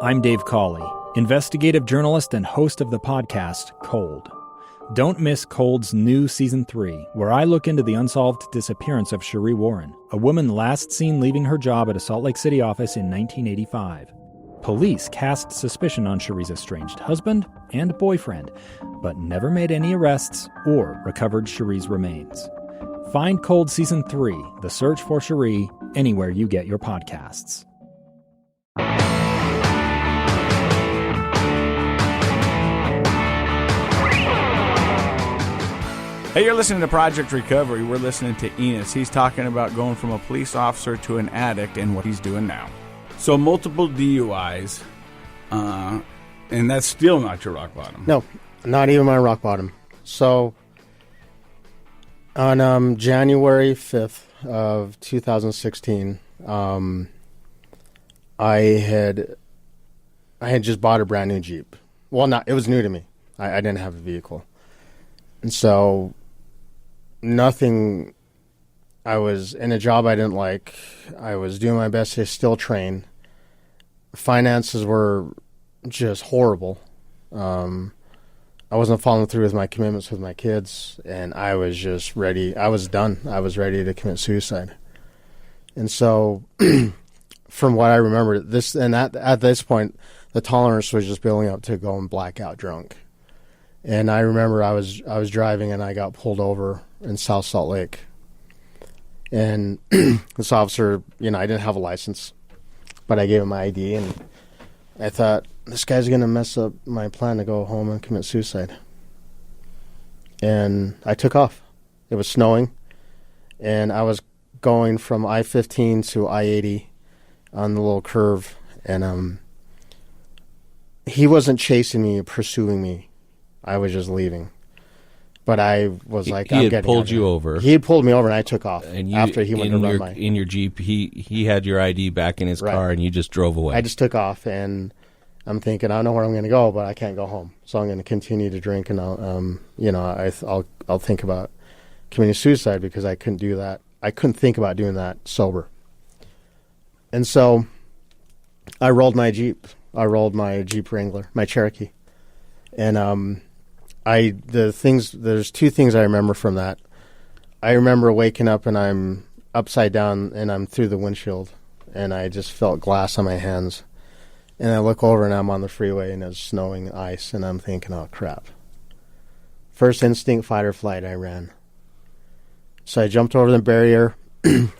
I'm Dave Cawley, investigative journalist and host of the podcast Cold. Don't miss Cold's new Season 3, where I look into the unsolved disappearance of Cherie Warren, a woman last seen leaving her job at a Salt Lake City office in 1985. Police cast suspicion on Cherie's estranged husband and boyfriend, but never made any arrests or recovered Cherie's remains. Find Cold Season 3, The Search for Cherie, anywhere you get your podcasts. Hey, you're listening to Project Recovery. We're listening to Enos. He's talking about going from a police officer to an addict and what he's doing now. So multiple DUIs, and that's still not your rock bottom. No, not even my rock bottom. So on January 5th of 2016, I had just bought a brand new Jeep. Well, it was new to me. I didn't have a vehicle. And so I was in a job I didn't like. I was doing my best to still train. Finances were just horrible. I wasn't following through with my commitments with my kids, and I was just ready. I was done. I was ready to commit suicide. And so from what I remember, at this point, the tolerance was just building up to going blackout drunk. And I remember I was driving and I got pulled over in South Salt Lake. And this officer, I didn't have a license, but I gave him my ID, and I thought, this guy's going to mess up my plan to go home and commit suicide. And I took off. It was snowing, and I was going from I-15 to I-80 on the little curve, and he wasn't chasing me, pursuing me. I was just leaving. But I was like, he had pulled you over. He had pulled me over, and I took off after he went to run my... In your Jeep, he had your ID back in his car, and you just drove away. I just took off, and I'm thinking, I don't know where I'm going to go, but I can't go home. So I'm going to continue to drink, and I'll think about committing suicide because I couldn't do that. I couldn't think about doing that sober. And so I rolled my Jeep. I rolled my Jeep Wrangler, my Cherokee. And there's two things I remember from that. I remember waking up and I'm upside down and I'm through the windshield and I just felt glass on my hands. And I look over and I'm on the freeway and it's snowing ice and I'm thinking, oh crap. First instinct, fight or flight, I ran. So I jumped over the barrier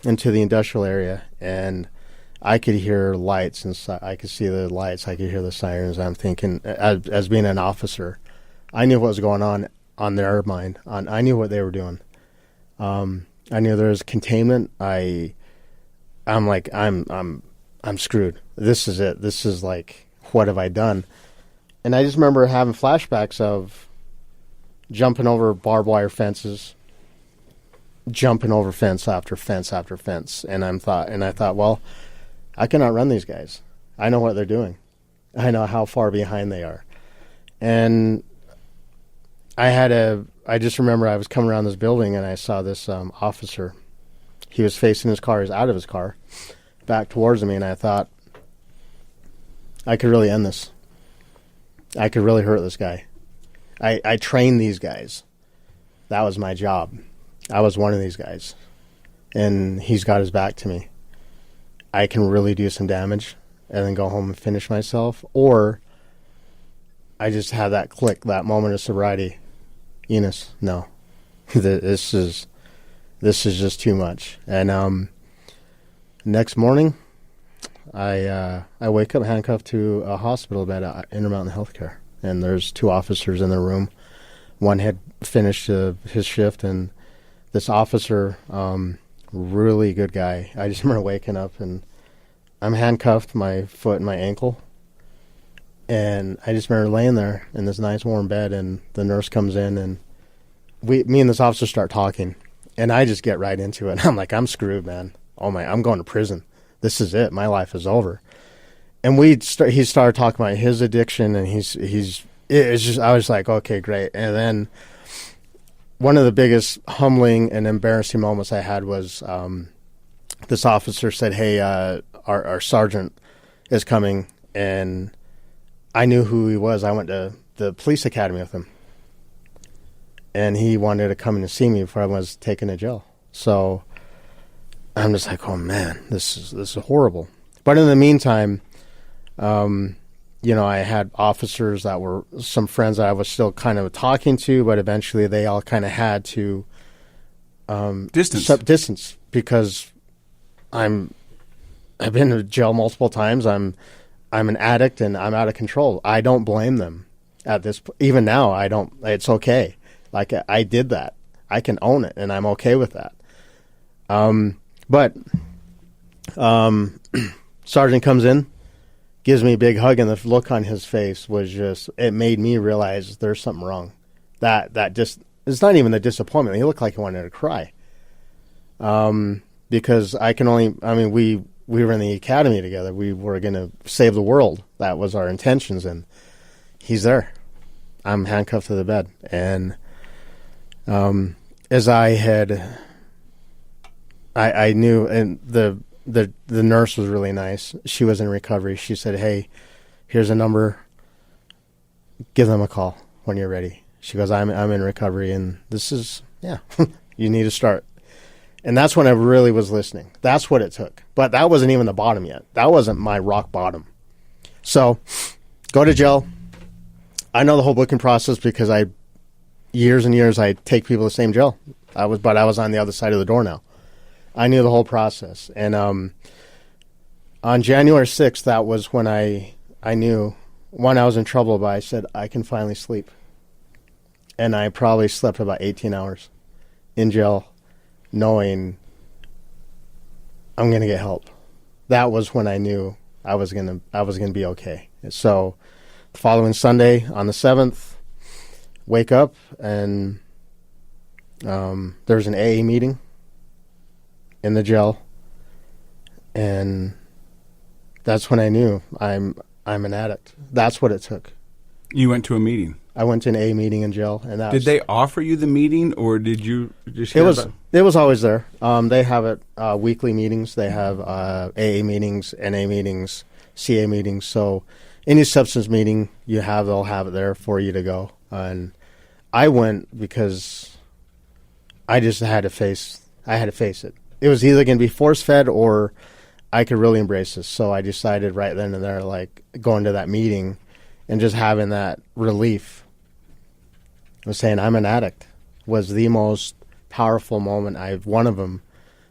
into the industrial area and I could hear lights inside. I could see the lights. I could hear the sirens. I'm thinking, as being an officer, I knew what was going on their mind. I knew what they were doing. I knew there was containment. I'm like, I'm screwed. This is it. This is like, what have I done? And I just remember having flashbacks of jumping over barbed wire fences, jumping over fence after fence after fence. And I thought, well, I can outrun these guys. I know what they're doing. I know how far behind they are. And I just remember I was coming around this building and I saw this officer. He was facing his car. He was out of his car, back towards me, and I thought, I could really end this. I could really hurt this guy. I trained these guys. That was my job. I was one of these guys. And he's got his back to me. I can really do some damage and then go home and finish myself. Or I just have that click, that moment of sobriety. Enos, no. This is just too much. And next morning, I wake up handcuffed to a hospital bed at Intermountain Healthcare. And there's two officers in the room. One had finished his shift, and this officer, really good guy. I just remember waking up and I'm handcuffed, my foot and my ankle. And I just remember laying there in this nice warm bed, and the nurse comes in, and me and this officer start talking. And I just get right into it. I'm like, I'm screwed, man. I'm going to prison. This is it. My life is over. And he started talking about his addiction, and I was like, okay, great. And then one of the biggest humbling and embarrassing moments I had was this officer said, hey, our sergeant is coming, and I knew who he was. I went to the police academy with him, and he wanted to come in and see me before I was taken to jail. So I'm just like, oh man, this is horrible. But in the meantime, I had officers that were some friends that I was still kind of talking to, but eventually they all kind of had to distance because I've been to jail multiple times. I'm an addict and I'm out of control. I don't blame them at this. Even now, I don't. It's okay. Like I did that. I can own it, and I'm okay with that. But Sergeant comes in, gives me a big hug, and the look on his face was just, it made me realize there's something wrong. That just, it's not even the disappointment. He looked like he wanted to cry. Because we were in the academy together. We were going to save the world. That was our intentions, and he's there. I'm handcuffed to the bed. And as I knew, and the nurse was really nice. She was in recovery. She said, "Hey, here's a number. Give them a call when you're ready." She goes, "I'm in recovery, and this is you need to start." And that's when I really was listening. That's what it took. But that wasn't even the bottom yet. That wasn't my rock bottom. So, go to jail. I know the whole booking process because years and years I take people to the same jail. But I was on the other side of the door now. I knew the whole process. And on January 6th, that was when I knew, one, I was in trouble, but I said, I can finally sleep. And I probably slept about 18 hours in jail, knowing I'm going to get help. That was when I knew I was going to be okay. So the following Sunday on the 7th, wake up, and there's an AA meeting in the jail, and that's when I knew I'm an addict. That's what it took. You went to a meeting. I went to an AA meeting in jail, and did they offer you the meeting, or did you just hear about it? It was always there. They have it weekly meetings. They have AA meetings, NA meetings, CA meetings. So any substance meeting they'll have it there for you to go. And I went because I just had to face it. It was either going to be force-fed or I could really embrace this. So I decided right then and there, like, going to that meeting and just having that relief of saying I'm an addict was the most powerful moment one of them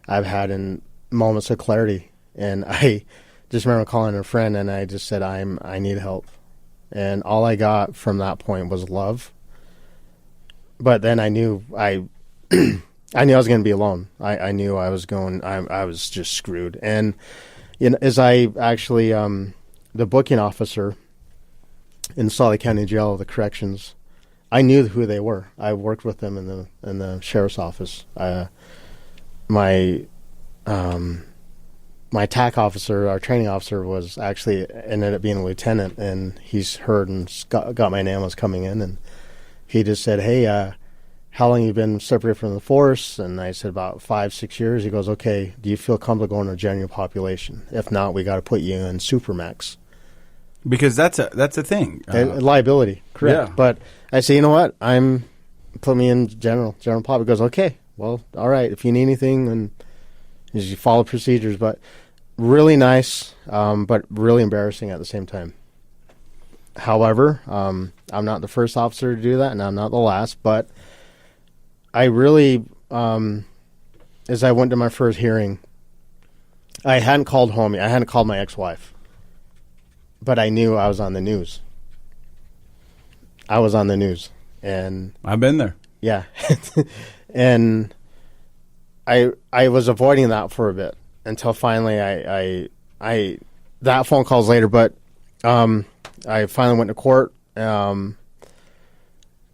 I've had in moments of clarity. And I just remember calling a friend and I just said, I need help. And all I got from that point was love. But then I knew I knew I was going to be alone. I knew I was just screwed. And as I actually, the booking officer in Salt Lake County Jail, the corrections, I knew who they were. I worked with them in the sheriff's office. My TAC officer, our training officer, was actually ended up being a lieutenant, and he's heard and got my name was coming in, and he just said, "Hey, how long you been separated from the force?" And I said, about 5-6 years. He goes, "Okay, do you feel comfortable going to general population? If not, we got to put you in Supermax." Because that's a thing. Liability, correct. Yeah. But I say, you know what? Put me in general pop. He goes, "Okay, well, all right. If you need anything, then you follow procedures." But really nice, but really embarrassing at the same time. However, I'm not the first officer to do that, and I'm not the last. But I really, as I went to my first hearing, I hadn't called home. I hadn't called my ex-wife. But I knew I was on the news. I was on the news. And I've been there. Yeah. And I was avoiding that for a bit until finally I that phone calls later, but I finally went to court. One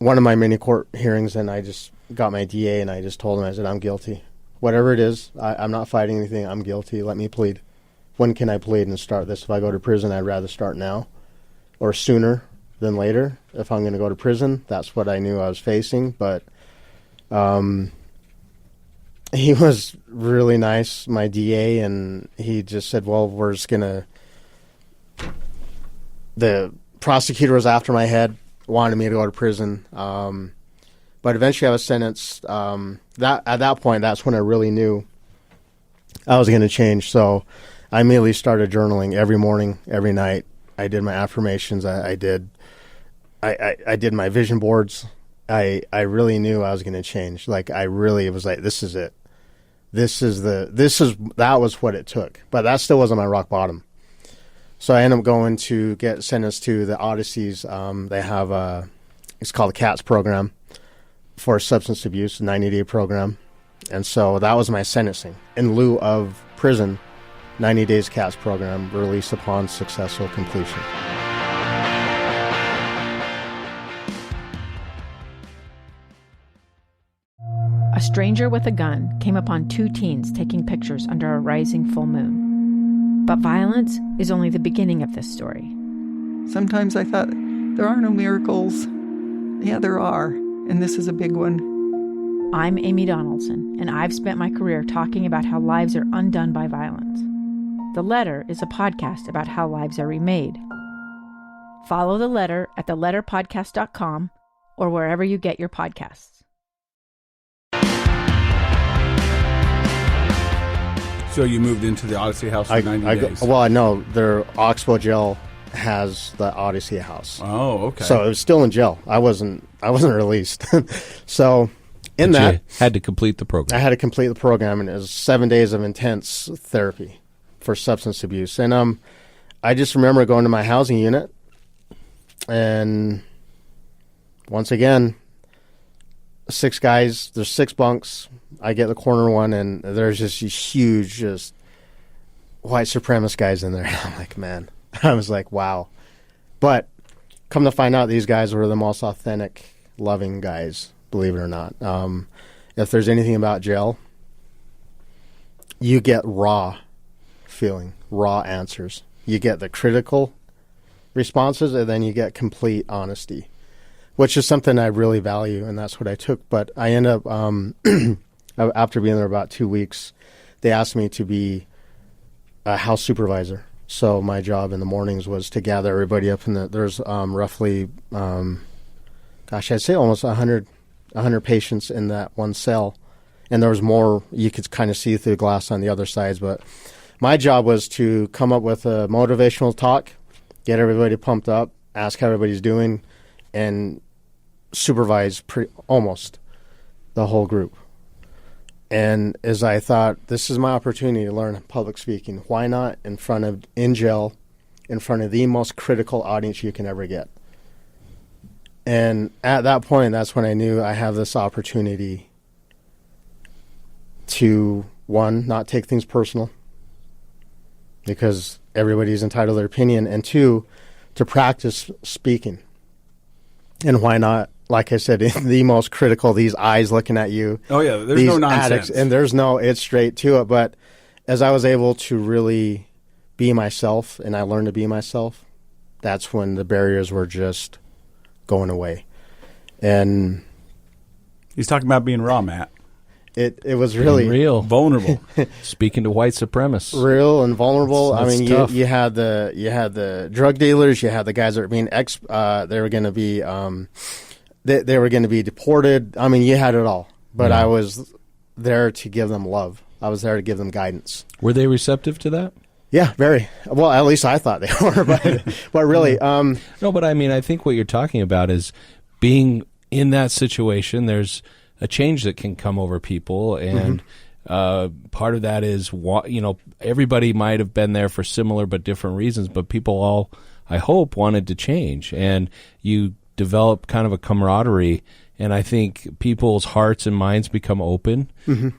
of my many court hearings, and I just got my DA and I just told him, I said, "I'm guilty. Whatever it is, I'm not fighting anything. I'm guilty. Let me plead. When can I plead and start this? If I go to prison, I'd rather start now or sooner than later. If I'm going to go to prison, that's what I knew I was facing." But he was really nice, my DA, and he just said, "Well, we're just going to the prosecutor was after my head, wanted me to go to prison. But eventually I was sentenced. At that point, that's when I really knew I was going to change. So I immediately started journaling every morning, every night. I did my affirmations. I did my vision boards. I really knew I was going to change. Like, I really was like, this is it. That was what it took. But that still wasn't my rock bottom. So I ended up going to get sentenced to the Odysseys. They have it's called the CATS program for substance abuse, a 90-day program. And so that was my sentencing. In lieu of prison, 90 days CATS program, release upon successful completion. A stranger with a gun came upon 2 teens taking pictures under a rising full moon. But violence is only the beginning of this story. Sometimes I thought, there are no miracles. Yeah, there are, and this is a big one. I'm Amy Donaldson, and I've spent my career talking about how lives are undone by violence. The Letter is a podcast about how lives are remade. Follow The Letter at theletterpodcast.com or wherever you get your podcasts. So you moved into the Odyssey house for 90 days? Well, I know their Oxbow jail has the Odyssey house. Oh, okay. So it was still in jail. I wasn't released. So You had to complete the program. I had to complete the program, and it was 7 days of intense therapy for substance abuse. And I just remember going to my housing unit, and once again, 6 guys, there's 6 bunks. I get the corner one, and there's just these huge, just white supremacist guys in there. I'm like, man, I was like, wow. But come to find out, these guys were the most authentic, loving guys, believe it or not. If there's anything about jail, you get raw feeling, raw answers. You get the critical responses, and then you get complete honesty, which is something I really value, and that's what I took. But I end up, after being there about 2 weeks, they asked me to be a house supervisor. So my job in the mornings was to gather everybody up there's roughly, I'd say almost 100 patients in that one cell. And there was more, you could kind of see through the glass on the other sides. But my job was to come up with a motivational talk, get everybody pumped up, ask how everybody's doing, and supervise almost the whole group. And as I thought, this is my opportunity to learn public speaking. Why not in jail, in front of the most critical audience you can ever get? And at that point, that's when I knew I have this opportunity to, 1, not take things personal, because everybody's entitled to their opinion, and 2, to practice speaking. And why not, like I said, in the most critical, these eyes looking at you. Oh, yeah, there's no nonsense. Addicts, and it's straight to it. But as I was able to really be myself, and I learned to be myself, that's when the barriers were just going away. And he's talking about being raw, Matt. It was really real, vulnerable. Speaking to white supremacists, real and vulnerable. That's I mean, you had the drug dealers, you had the guys that were being they were going to be they were going to be deported. I mean, you had it all. But I was there to give them love. I was there to give them guidance. Were they receptive to that? Yeah, very. Well, at least I thought they were, but really. No, but I mean, I think what you're talking about is being in that situation. There's a change that can come over people, and part of that is, everybody might have been there for similar but different reasons, but people all, I hope, wanted to change, and you develop kind of a camaraderie. And I think people's hearts and minds become open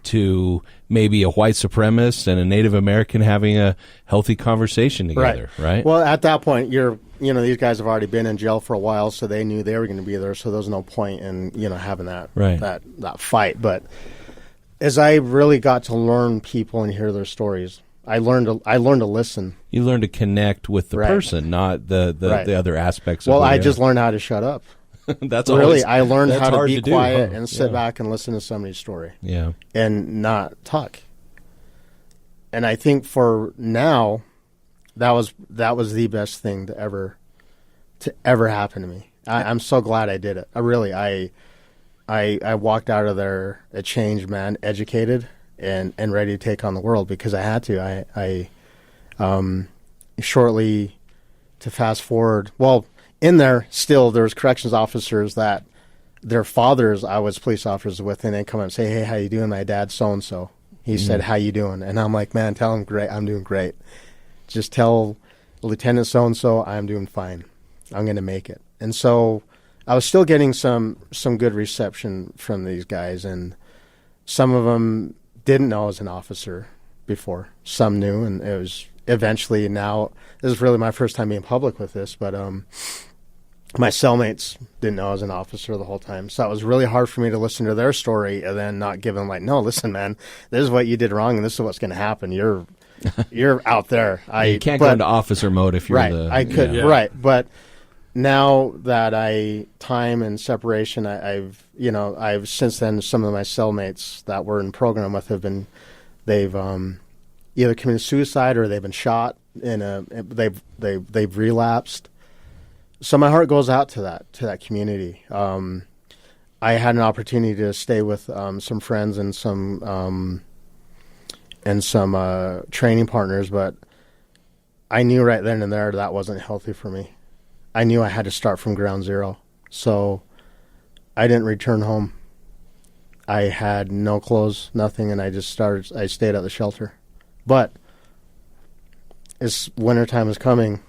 to maybe a white supremacist and a Native American having a healthy conversation together, right? Well, at that point, these guys have already been in jail for a while, so they knew they were going to be there. So there was no point in having that that fight. But as I really got to learn people and hear their stories, I learned to listen. You learn to connect with the person, not the other aspects. Well, of I just learned how to shut up. That's really, I learned how to be quiet and sit back and listen to somebody's story. Yeah. And not talk. And I think for now, that was the best thing to ever to ever happen to me. I'm so glad I did it. I walked out of there a changed man, educated and ready to take on the world because I had to. I shortly to fast forward, well, in there still there's corrections officers that their fathers I was police officers with, and they come up and say, "Hey, how you doing? My dad's so and so. He said, how you doing?" And I'm like, "Man, tell him great. I'm doing great. Just tell Lieutenant so and so I'm doing fine. I'm going to make it." And so I was still getting some good reception from these guys, and some of them didn't know I was an officer before. Some knew, and it was eventually now, this is really my first time being public with this, but my cellmates didn't know I was an officer the whole time. So it was really hard for me to listen to their story and then not give them like, "No, listen, man, this is what you did wrong and this is what's going to happen. You're out there." You can't go into officer mode if you're right. But now that time and separation, I've since then, some of my cellmates that were in program with they've either committed suicide or they've been shot they've relapsed. So my heart goes out to that community. I had an opportunity to stay with some friends and some training partners, but I knew right then and there that wasn't healthy for me. I knew I had to start from ground zero. So I didn't return home. I had no clothes, nothing, and I stayed at the shelter. But as wintertime is coming,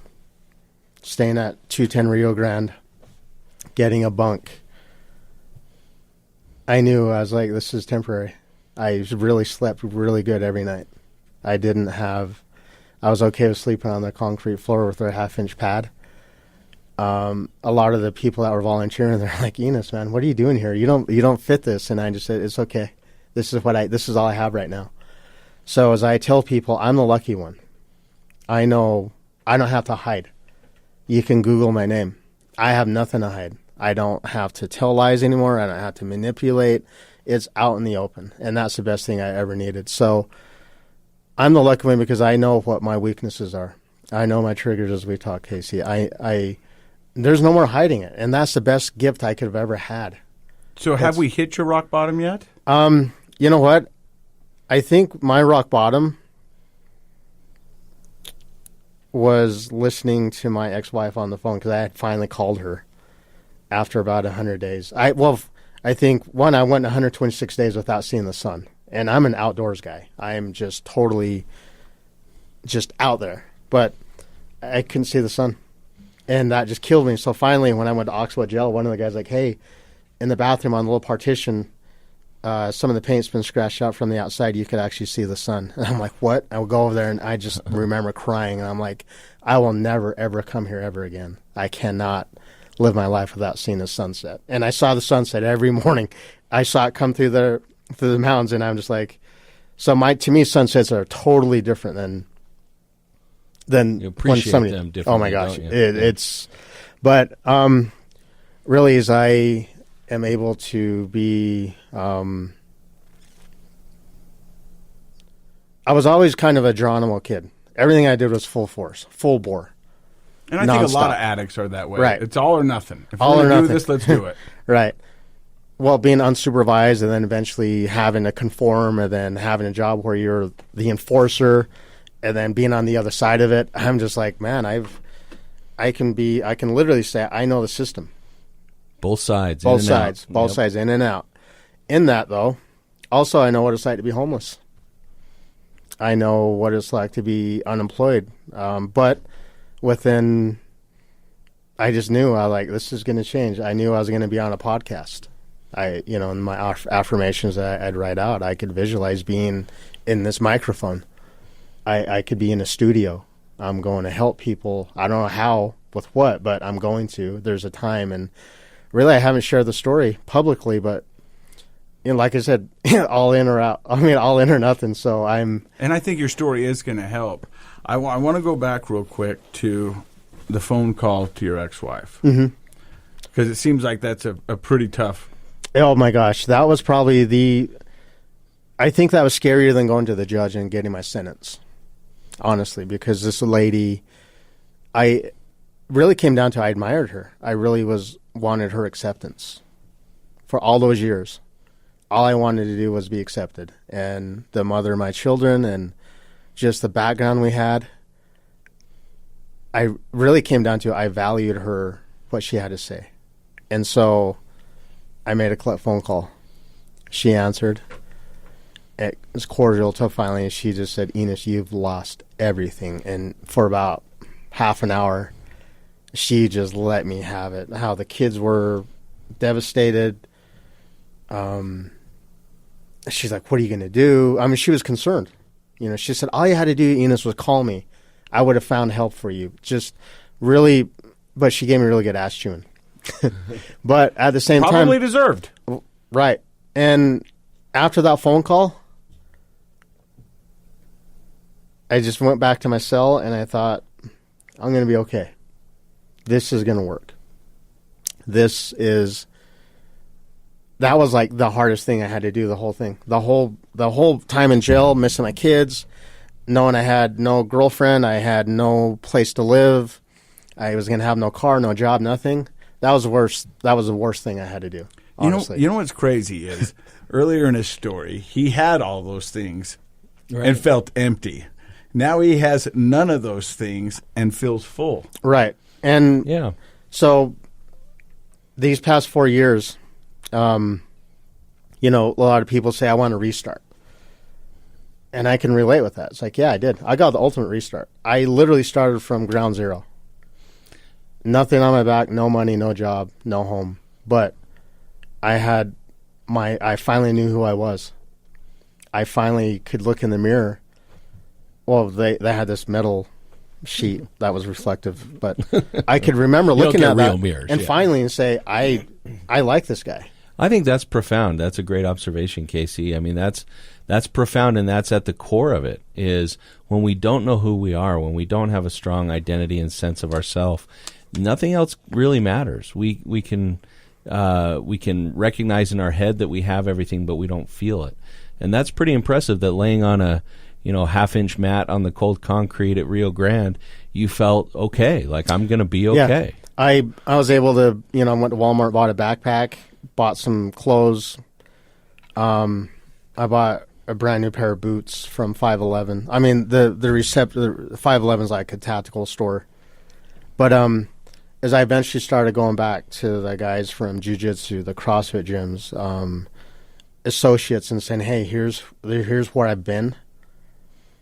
staying at 210 Rio Grande, getting a bunk, I knew, I was like, this is temporary. I really slept really good every night. I was okay with sleeping on the concrete floor with a 1/2-inch pad. A lot of the people that were volunteering, they're like, "Enos, man, what are you doing here? You don't fit this." And I just said, "It's okay. This is all I have right now." So as I tell people, I'm the lucky one. I know I don't have to hide. You can Google my name. I have nothing to hide. I don't have to tell lies anymore. I don't have to manipulate. It's out in the open, and that's the best thing I ever needed. So I'm the lucky one because I know what my weaknesses are. I know my triggers, as we talk, Casey. There's no more hiding it, and that's the best gift I could have ever had. So have we hit your rock bottom yet? You know what? I think my rock bottom was listening to my ex-wife on the phone because I had finally called her after about 100 days. I think, I went 126 days without seeing the sun, and I'm an outdoors guy. I am just totally just out there, but I couldn't see the sun, and that just killed me. So finally, when I went to Oxbow Jail, one of the guys like, "Hey, in the bathroom on the little partition, some of the paint's been scratched out from the outside. You could actually see the sun." And I'm like, "What?" I would go over there, and I just remember crying. And I'm like, I will never, ever come here ever again. I cannot live my life without seeing the sunset. And I saw the sunset every morning. I saw it come through the mountains, and I'm just like, so to me, sunsets are totally different than you appreciate when them differently. Oh my gosh, but really, as I am able to be, I was always kind of a Geronimo kid. Everything I did was full force, full bore. And I think a lot of addicts are that way. Right. It's all or nothing. If all we're or going to nothing. do this, let's do it. Right. Well, being unsupervised and then eventually having to conform and then having a job where you're the enforcer and then being on the other side of it, I'm just like, man, I can literally say I know the system. Both sides. Both sides, in and out. In that, though, also I know what it's like to be homeless. I know what it's like to be unemployed. But within, I just knew this is going to change. I knew I was going to be on a podcast. In my affirmations that I'd write out, I could visualize being in this microphone. I could be in a studio. I'm going to help people. I don't know how, with what, but I'm going to. There's a time, and really I haven't shared the story publicly, but like I said, all in or out. I mean, all in or nothing. So And I think your story is going to help. I want to go back real quick to the phone call to your ex-wife. Because it seems like that's a pretty tough. Oh my gosh. That was probably I think that was scarier than going to the judge and getting my sentence. Honestly, because this lady, really came down to I admired her. I really wanted her acceptance for all those years. All I wanted to do was be accepted, and the mother of my children, and just the background we had. I really came down to I valued her, what she had to say. And so I made a phone call. She answered. It was cordial till finally she just said, Enos, you've lost everything. And for about half an hour, she just let me have it. How the kids were devastated. She's like, what are you going to do? I mean, she was concerned. You know, she said, all you had to do, Enos, was call me. I would have found help for you. Just really, but she gave me really good ass chewing. But at the same time. Probably deserved. Right. And after that phone call, I just went back to my cell and I thought, I'm going to be okay. This is going to work. That was like the hardest thing I had to do, the whole thing. The whole time in jail, missing my kids, knowing I had no girlfriend, I had no place to live, I was going to have no car, no job, nothing. That was the worst. That was the worst thing I had to do, honestly. You know what's crazy is earlier in his story, he had all those things and felt empty. Now he has none of those things and feels full. Right. And Yeah. so these past 4 years, you know, a lot of people say, I want to restart. And I can relate with that. It's like, yeah, I did. I got the ultimate restart. I literally started from ground zero. Nothing on my back, no money, no job, no home. But I finally knew who I was. I finally could look in the mirror. Well, they had this metal sheet that was reflective, but I could remember looking at that mirrors, and yeah. finally say, I like this guy. I think that's profound. That's a great observation, Casey. I mean, that's profound, and that's at the core of it, is when we don't know who we are, when we don't have a strong identity and sense of ourself, nothing else really matters. We can recognize in our head that we have everything, but we don't feel it. And that's pretty impressive that laying on a half-inch mat on the cold concrete at Rio Grande, you felt okay, like I'm going to be okay. Yeah. I was able to, went to Walmart, bought a backpack, bought some clothes. I bought a brand new pair of boots from 511. I mean, the 511 is like a tactical store. But as I eventually started going back to the guys from jiu-jitsu, the CrossFit gyms, associates, and saying, hey, here's where I've been.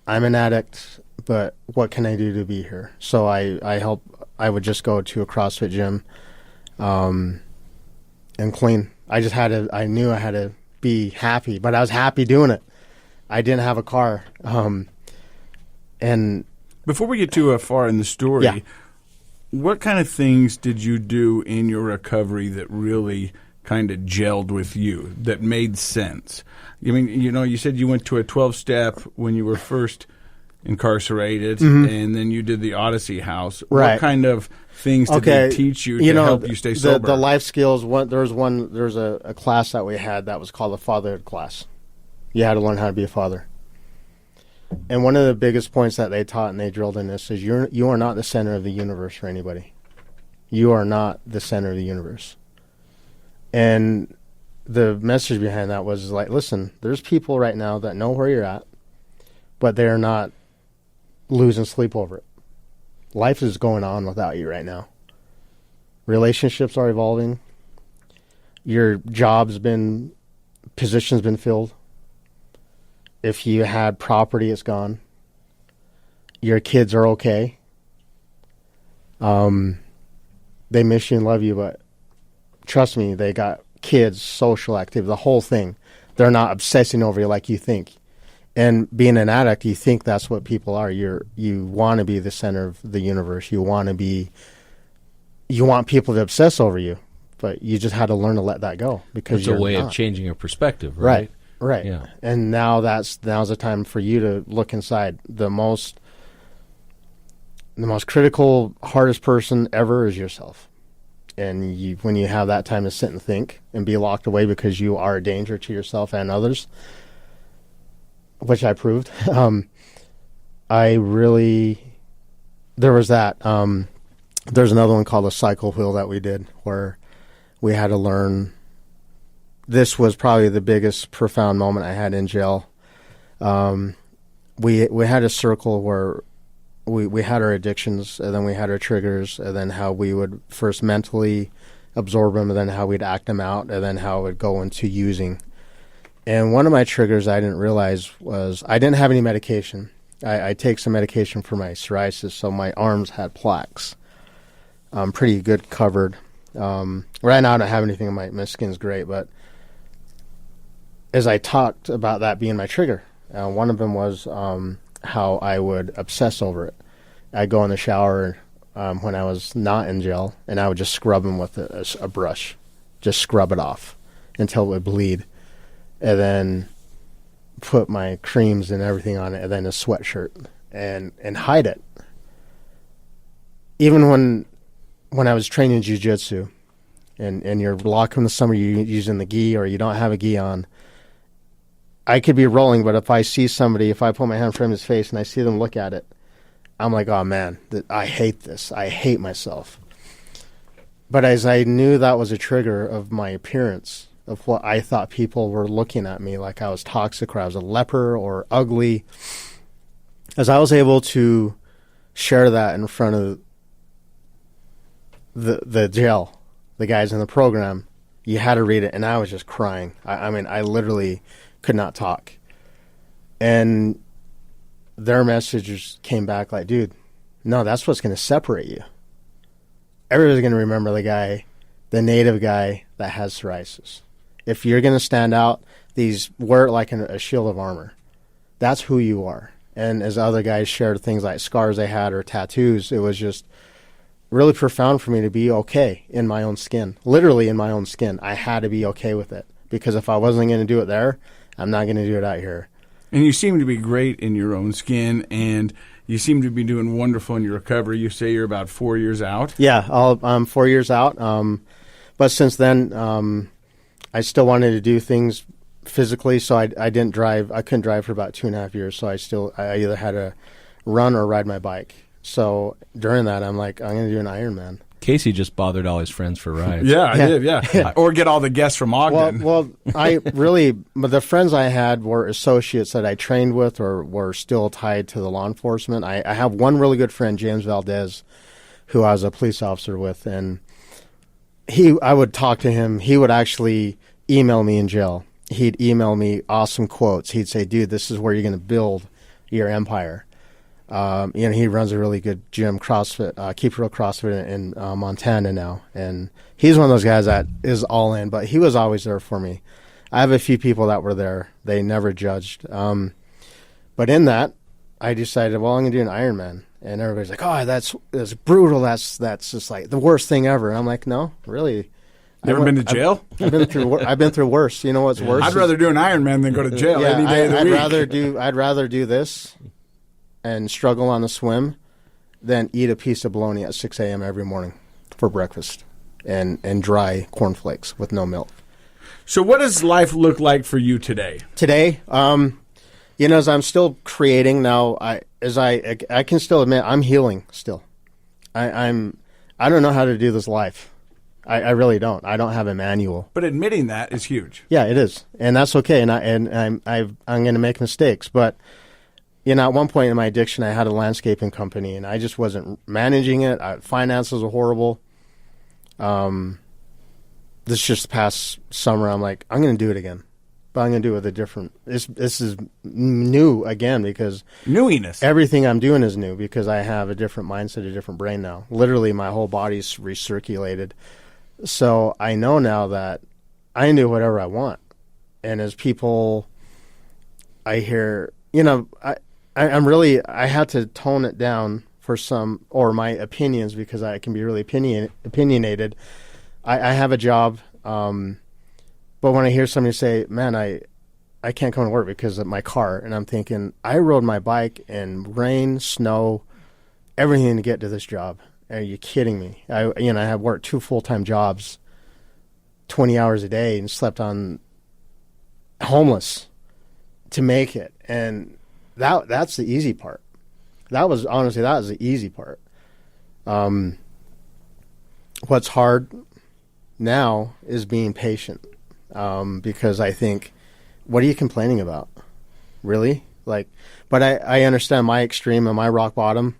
I'm an addict, but what can I do to be here? So I would just go to a CrossFit gym and clean. I knew I had to be happy, but I was happy doing it. I didn't have a car. And before we get too far in the story, yeah. What kind of things did you do in your recovery that really kind of gelled with you, that made sense? I mean, you said you went to a 12-step when you were first incarcerated, and then you did the Odyssey House. Right. What kind of things did they teach you to help you stay sober? The life skills. There's a class that we had that was called a fatherhood class. You had to learn how to be a father. And one of the biggest points that they taught and they drilled in this is you are not the center of the universe for anybody. You are not the center of the universe. And the message behind that was like, listen, there's people right now that know where you're at, but they're not losing sleep over it. Life is going on without you right now. Relationships are evolving. Your position's been filled. If you had property, it's gone. Your kids are okay. They miss you and love you, but trust me, they got kids, social activity, the whole thing. They're not obsessing over you like you think. And being an addict, you think that's what people are. You want to be the center of the universe. You want people to obsess over you, but you just had to learn to let that go because it's a way of changing your perspective, right? Right. Yeah. And now's the time for you to look inside. The most critical, hardest person ever is yourself. And when you have that time to sit and think and be locked away because you are a danger to yourself and others, which I proved, there was that. there's another one called a cycle wheel that we did where we had to learn. This was probably the biggest profound moment I had in jail. We had a circle where we had our addictions, and then we had our triggers, and then how we would first mentally absorb them, and then how we'd act them out, and then how it would go into using. And one of my triggers I didn't realize was I didn't have any medication. I take some medication for my psoriasis, so my arms had plaques. I'm pretty good covered. Right now I don't have anything, my skin's great, but as I talked about that being my trigger, one of them was how I would obsess over it. I'd go in the shower when I was not in jail, and I would just scrub them with a brush, just scrub it off until it would bleed, and then put my creams and everything on it, and then a sweatshirt, and hide it. Even when I was training jiu-jitsu, and you're locked in the summer, you're using the gi or you don't have a gi on, I could be rolling, but if I see somebody, if I put my hand in front of his face and I see them look at it, I'm like, oh man, I hate this. I hate myself. But as I knew that was a trigger of my appearance, of what I thought people were looking at me like I was toxic or I was a leper or ugly, as I was able to share that in front of the jail, the guys in the program, you had to read it, and I was just crying. I mean, I literally could not talk. And their messages came back like, dude, no, that's what's going to separate you. Everybody's going to remember the native guy that has psoriasis. If you're going to stand out, wear it like a shield of armor. That's who you are. And as other guys shared things like scars they had or tattoos, it was just really profound for me to be okay in my own skin. Literally in my own skin. I had to be okay with it. Because if I wasn't going to do it there, I'm not going to do it out here. And you seem to be great in your own skin, and you seem to be doing wonderful in your recovery. You say you're about 4 years out? Yeah, I'm 4 years out. But since then, I still wanted to do things physically, so I didn't drive. I couldn't drive for about 2.5 years, so I either had to run or ride my bike. So during that, I'm like, I'm going to do an Ironman. Casey just bothered all his friends for rides. Yeah, I did, yeah. Or get all the guests from Ogden. Well, the friends I had were associates that I trained with or were still tied to the law enforcement. I have one really good friend, James Valdez, who I was a police officer with, and I would talk to him. He would actually email me in jail. He'd email me awesome quotes. He'd say, dude, this is where you're going to build your empire. He runs a really good gym, CrossFit, Keep Real CrossFit in Montana now. And he's one of those guys that is all in, but he was always there for me. I have a few people that were there. They never judged. But in that, I decided, well, I'm going to do an Ironman. And everybody's like, oh, that's brutal. That's just like the worst thing ever. And I'm like, no, really. Never been to jail? I've been through worse. You know what's worse? I'd rather do an Ironman than go to jail any day of the week. I'd rather do this and struggle on the swim than eat a piece of bologna at 6 a.m. every morning for breakfast and dry cornflakes with no milk. So what does life look like for you today? Today, as I'm still creating now, I can still admit I'm healing still. I don't know how to do this life. I really don't. I don't have a manual. But admitting that is huge. Yeah, it is, and that's okay. And I'm going to make mistakes, but at one point in my addiction, I had a landscaping company, and I just wasn't managing it. Finances were horrible. This just past summer, I'm like, I'm going to do it again, but I'm going to do it with a different. This is new again because newiness. Everything I'm doing is new because I have a different mindset, a different brain now. Literally, my whole body's recirculated. So I know now that I can do whatever I want. And as people, I hear, I had to tone it down for or my opinions because I can be really opinionated. I have a job, but when I hear somebody say, man, I can't come to work because of my car, and I'm thinking, I rode my bike in rain, snow, everything to get to this job. Are you kidding me? I have worked 2 full-time jobs, 20 hours a day, and slept on homeless to make it. And that's the easy part. That was the easy part. what's hard now is being patient, because I think, what are you complaining about? Really? Like, but I understand my extreme and my rock bottom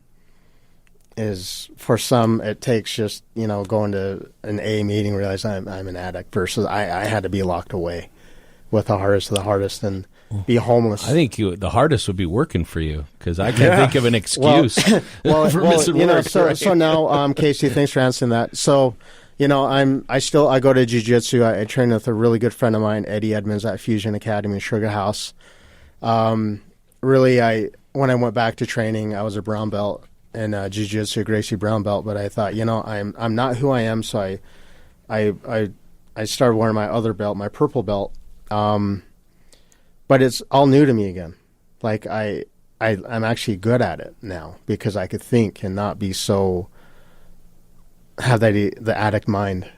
is, for some, it takes just, going to an AA meeting, realize I'm an addict, versus I had to be locked away with the hardest of the hardest and be homeless. I think the hardest would be working for you, because I can't think of an excuse for missing work. So now, Casey, thanks for answering that. So, I go to jiu-jitsu. I train with a really good friend of mine, Eddie Edmonds, at Fusion Academy in Sugar House. Really, when I went back to training, I was a brown belt in jiu-jitsu, Gracie brown belt, but I thought, I'm not who I am, so I started wearing my other belt, my purple belt. But it's all new to me again. Like, I'm actually good at it now, because I could think and not be so, have the addict mind,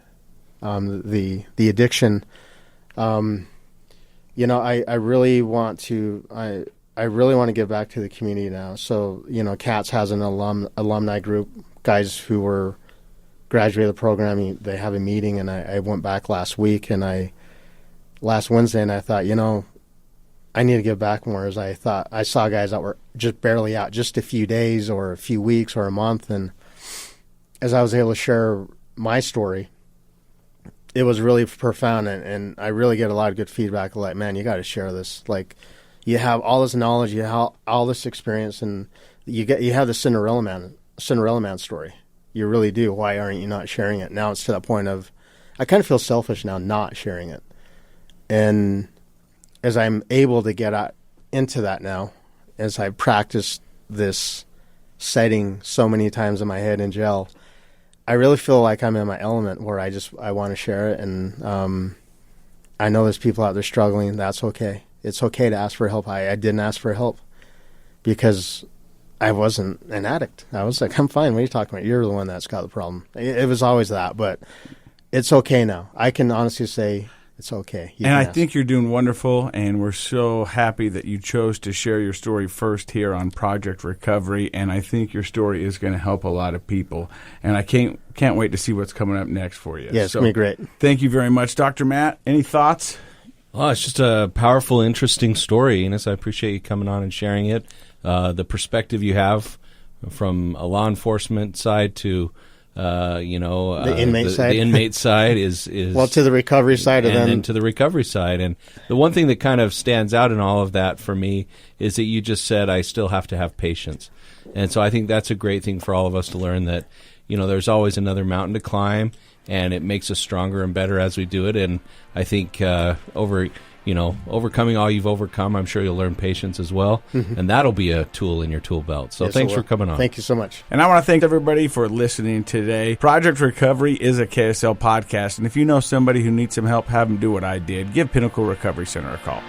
the addiction. I really want to, I really want to give back to the community now. So, CATS has an alumni group, guys who were graduated the program. They have a meeting, and I went back last week, and last Wednesday, and I thought, I need to give back more. As I thought, I saw guys that were just barely out, just a few days or a few weeks or a month, and as I was able to share my story, it was really profound, and I really get a lot of good feedback. Like, man, you got to share this. Like, you have all this knowledge, you have all this experience, and you have the Cinderella Man story. You really do. Why aren't you not sharing it? Now it's to that point of, I kind of feel selfish now not sharing it. And as I'm able to get into that now, as I practiced this setting so many times in my head in jail, I really feel like I'm in my element, where I want to share it. And I know there's people out there struggling. That's okay. It's okay to ask for help. I didn't ask for help because I wasn't an addict. I was like, I'm fine. What are you talking about? You're the one that's got the problem. It was always that, but it's okay now. I can honestly say it's okay. And I think you're doing wonderful, and we're so happy that you chose to share your story first here on Project Recovery, and I think your story is going to help a lot of people, and I can't wait to see what's coming up next for you. Yeah, it's going to be great. Thank you very much. Dr. Matt, any thoughts? Oh, it's just a powerful, interesting story, Enos. I appreciate you coming on and sharing it. The perspective you have from a law enforcement side to the inmate side. The inmate side is well, to the recovery side, and then to the recovery side. And the one thing that kind of stands out in all of that for me is that you just said, I still have to have patience. And so I think that's a great thing for all of us to learn, that there's always another mountain to climb, and it makes us stronger and better as we do it. And I think overcoming all you've overcome, I'm sure you'll learn patience as well, and that'll be a tool in your tool belt. So thanks for coming on. Thank you so much. And I want to thank everybody for listening today. Project Recovery is a KSL podcast, and if you know somebody who needs some help, have them do what I did. Give Pinnacle Recovery Center a call.